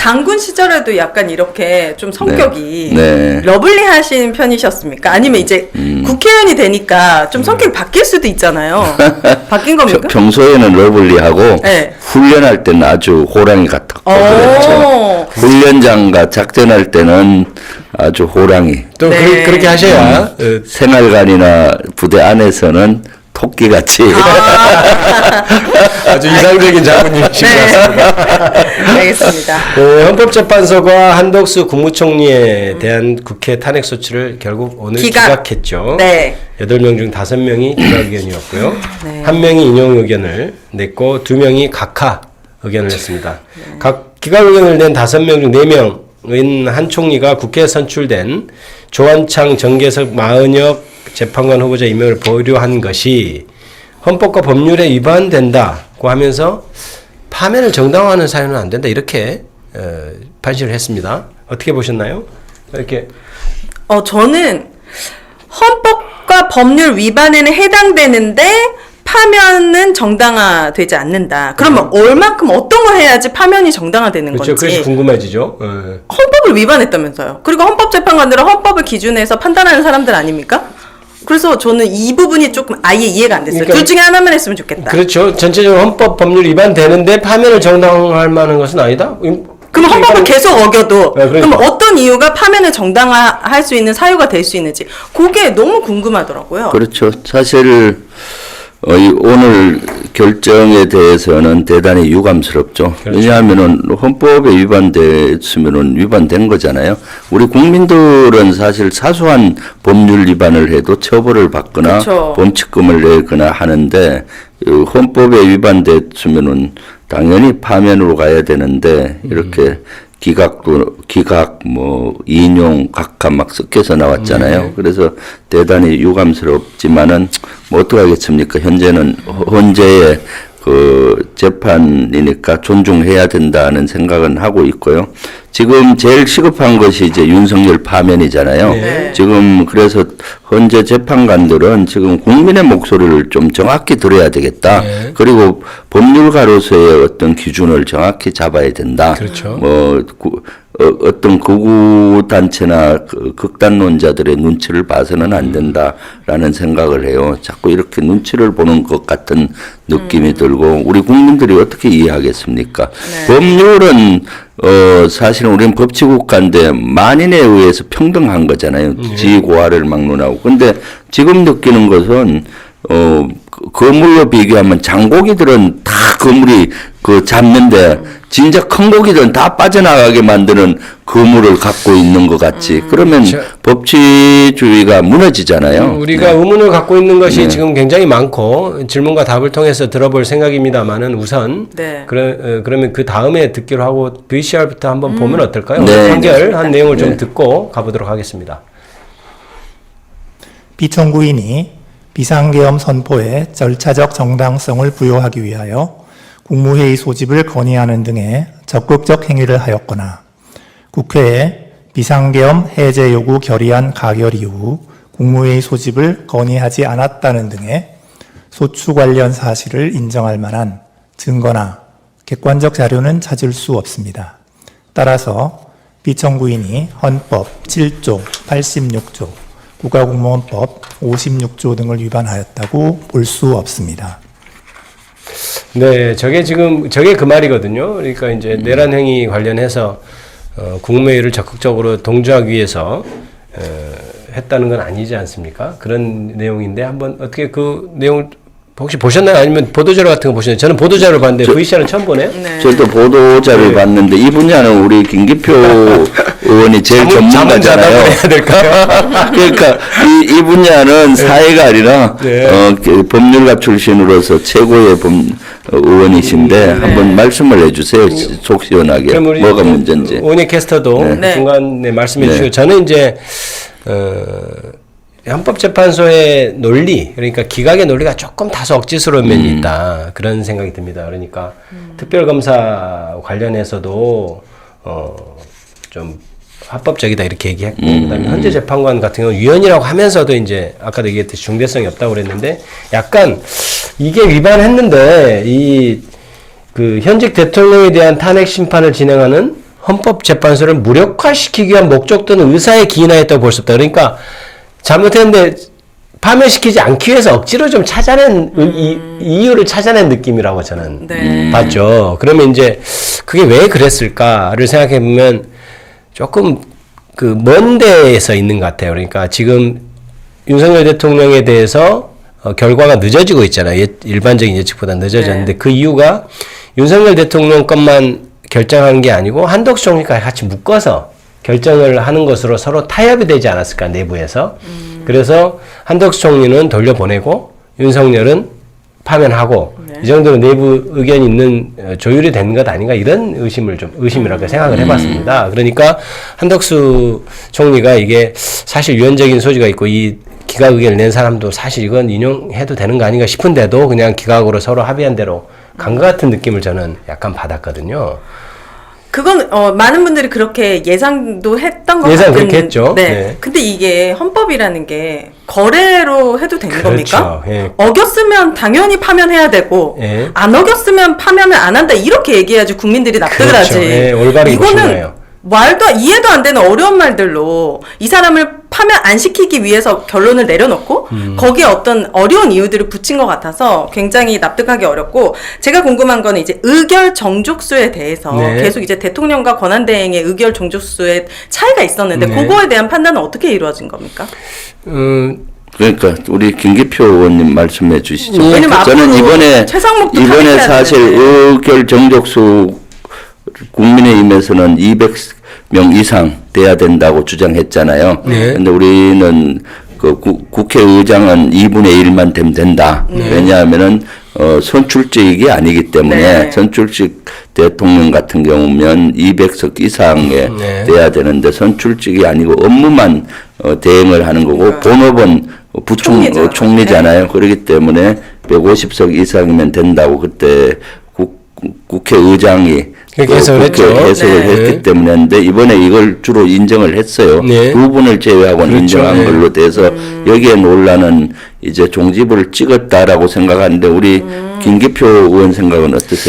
장군 시절에도 약간 이렇게 좀 성격이 네. 러블리하신 편이셨습니까? 아니면 이제 국회의원이 되니까 좀 성격이 바뀔 수도 있잖아요. 바뀐 겁니까? 평소에는 러블리하고 네. 훈련할 때는 아주 호랑이 같았고 그랬죠. 훈련장과 작전할 때는 아주 호랑이. 또 네. 그렇게 하셔야 생활관이나 부대 안에서는 토끼같이. 아주 이상적인 장군님이신 것 같습니다. 알겠습니다. 헌법재판소가 한덕수 국무총리에 대한 국회 탄핵 소추를 결국 오늘 기각했죠. 네. 8명 중 5명이 기각 의견이었고요. 네. 1명이 인용 의견을 냈고 2명이 각하 의견을 냈습니다. 각 기각 의견을 낸 5명 중 4명인 한 총리가 국회에 선출된 조한창, 정계석, 마은혁 재판관 후보자 임명을 보류한 것이 헌법과 법률에 위반된다고 하면서 파면을 정당화하는 사유는 안 된다 이렇게 판시를 했습니다. 어떻게 보셨나요? 이렇게 저는 헌법과 법률 위반에는 해당되는데 파면은 정당화되지 않는다. 그러면 얼만큼 어떤 걸 해야지 파면이 정당화되는 그렇죠. 건지. 그래서 궁금해지죠. 헌법을 위반했다면서요. 그리고 헌법재판관들은 헌법을 기준해서 판단하는 사람들 아닙니까? 그래서 저는 이 부분이 조금 아예 이해가 안 됐어요. 그러니까 둘 중에 하나만 했으면 좋겠다. 그렇죠. 전체적으로 헌법 법률 위반되는데 파면을 정당화할 만한 것은 아니다. 그럼 헌법을 계속 어겨도 네, 그러니까. 그럼 어떤 이유가 파면을 정당화할 수 있는 사유가 될 수 있는지 그게 너무 궁금하더라고요. 그렇죠. 사실 오늘 결정에 대해서는 대단히 유감스럽죠. 그렇죠. 왜냐하면은 헌법에 위반됐으면은 위반된 거잖아요. 우리 국민들은 사실 사소한 법률 위반을 해도 처벌을 받거나 그렇죠. 범칙금을 내거나 하는데 헌법에 위반됐으면은 당연히 파면으로 가야 되는데 이렇게 기각 뭐 인용 각하 막 섞여서 나왔잖아요. 그래서 대단히 유감스럽지만은 뭐 어떻게 하겠습니까? 현재의 그 재판이니까 존중해야 된다는 생각은 하고 있고요. 지금 제일 시급한 것이 이제 윤석열 파면이잖아요. 네. 지금 그래서 현재 재판관들은 지금 국민의 목소리를 좀 정확히 들어야 되겠다. 네. 그리고 법률가로서의 어떤 기준을 정확히 잡아야 된다. 그렇죠. 뭐 어떤 극우 단체나 극단론자들의 눈치를 봐서는 안 된다라는 생각을 해요. 자꾸 이렇게 눈치를 보는 것 같은 느낌이 들고 우리 국민들이 어떻게 이해하겠습니까? 네. 법률은 사실은 우리는 법치국가인데 만인에 의해서 평등한 거잖아요. 지고하를 막론하고. 근데 지금 느끼는 것은 거물로 비교하면 장고기들은 다 거물이 잡는데 진짜 큰 고기들은 다 빠져나가게 만드는 거물을 갖고 있는 것 같지. 그러면 법치주의가 무너지잖아요. 우리가 의문을 갖고 있는 것이 지금 굉장히 많고 질문과 답을 통해서 들어볼 생각입니다만은 우선 네. 그러면 그 다음에 듣기로 하고 VCR부터 한번 보면 어떨까요? 네. 판결한 내용을 좀 듣고 가보도록 하겠습니다. 피청구인이 비상계엄 선포에 절차적 정당성을 부여하기 위하여 국무회의 소집을 건의하는 등의 적극적 행위를 하였거나 국회에 비상계엄 해제 요구 결의안 가결 이후 국무회의 소집을 건의하지 않았다는 등의 소추 관련 사실을 인정할 만한 증거나 객관적 자료는 찾을 수 없습니다. 따라서 피청구인이 헌법 7조, 86조, 국가공무원법 56조 등을 위반하였다고 볼 수 없습니다. 네, 저게 그 말이거든요. 그러니까 이제 내란 행위 관련해서 국무회의를 적극적으로 동조하기 위해서 했다는 건 아니지 않습니까? 그런 내용인데 한번 어떻게 그 내용을 혹시 보셨나요? 아니면 보도자료 같은 거 보셨나요? 저는 보도자료를 봤는데 VCR은 처음 보네요. 네. 저도 보도자료를 봤는데 이 분야는 우리 김기표 의원이 제일 전문가잖아요. 해야 될까요? 그러니까 이 분야는 사회가 아니라 법률가 출신으로서 최고의 의원이신데 한번 말씀을 해주세요. 속 시원하게 뭐가 문제인지. 오은혜 캐스터도 네. 중간에 말씀해 주시고 저는 이제 헌법재판소의 논리, 그러니까 기각의 논리가 조금 다소 억지스러운 면이 있다. 그런 생각이 듭니다. 그러니까 특별검사 관련해서도 좀 합법적이다 이렇게 얘기했고, 그다음에 현재 재판관 같은 경우는 위헌이라고 하면서도 이제 아까도 얘기했듯이 중대성이 없다고 그랬는데 약간 이게 위반했는데 그 현직 대통령에 대한 탄핵 심판을 진행하는 헌법재판소를 무력화시키기 위한 목적 또는 의사에 기인하였다고 볼 수 없다. 그러니까 잘못했는데 파면시키지 않기 위해서 억지로 좀 찾아낸 이유를 찾아낸 느낌이라고 저는 네. 봤죠. 그러면 이제 그게 왜 그랬을까를 생각해 보면 조금 그 먼 데에서 있는 것 같아요. 그러니까 지금 윤석열 대통령에 대해서 결과가 늦어지고 있잖아요. 일반적인 예측보다 늦어졌는데 네. 그 이유가 윤석열 대통령 것만 결정한 게 아니고 한덕수 총리까지 같이 묶어서 결정을 하는 것으로 서로 타협이 되지 않았을까, 내부에서. 그래서 한덕수 총리는 돌려보내고 윤석열은 파면하고 이 정도로 내부 의견이 있는 조율이 된 것 아닌가, 이런 의심이라고 생각을 해봤습니다. 그러니까 한덕수 총리가 이게 사실 유연적인 소지가 있고 이 기각 의견을 낸 사람도 사실 이건 인용해도 되는 거 아닌가 싶은데도 그냥 기각으로 서로 합의한 대로 간 것 같은 느낌을 저는 약간 받았거든요. 그건 많은 분들이 그렇게 예상도 했던 것 예상 같은. 그렇게 했죠. 네. 네. 근데 이게 헌법이라는 게 거래로 해도 되는 그렇죠. 겁니까? 예. 어겼으면 당연히 파면해야 되고 예. 안 어겼으면 파면을 안 한다, 이렇게 얘기해야지 국민들이 납득을 그렇죠. 하지. 예, 올바르게 보신 이거는 거예요. 이해도 안 되는 어려운 말들로 이 사람을 파면 안 시키기 위해서 결론을 내려놓고 거기에 어떤 어려운 이유들을 붙인 것 같아서 굉장히 납득하기 어렵고, 제가 궁금한 거는 이제 의결 정족수에 대해서 네. 계속 이제 대통령과 권한대행의 의결 정족수에 차이가 있었는데 네. 그거에 대한 판단은 어떻게 이루어진 겁니까? 그러니까 우리 김기표 의원님 말씀해 주시죠. 예. 왜냐면 저는 앞으로 이번에 최상목도 이번에 타깃해야 사실 되는데. 의결 정족수 국민의힘에서는 200명 이상 돼야 된다고 주장했잖아요. 네. 근데 우리는 그 국회의장은 2분의 1만 되면 된다. 왜냐하면은 선출직이 아니기 때문에 네. 선출직 대통령 같은 경우면 200석 이상에 네. 돼야 되는데 선출직이 아니고 업무만 대행을 하는 거고 본업은 총리죠. 총리잖아요. 그렇기 때문에 150석 이상이면 된다고 그때 국회의장이 그렇게 해석을 했죠. 해석을 네. 했기 때문에 했는데 이번에 이걸 주로 인정을 했어요. 네. 두 분을 제외하고는 그렇죠. 인정한 네. 걸로 돼서 여기에 논란은 이제 종지부를 찍었다라고 생각하는데 우리 김기표 의원 생각은 어떠세요?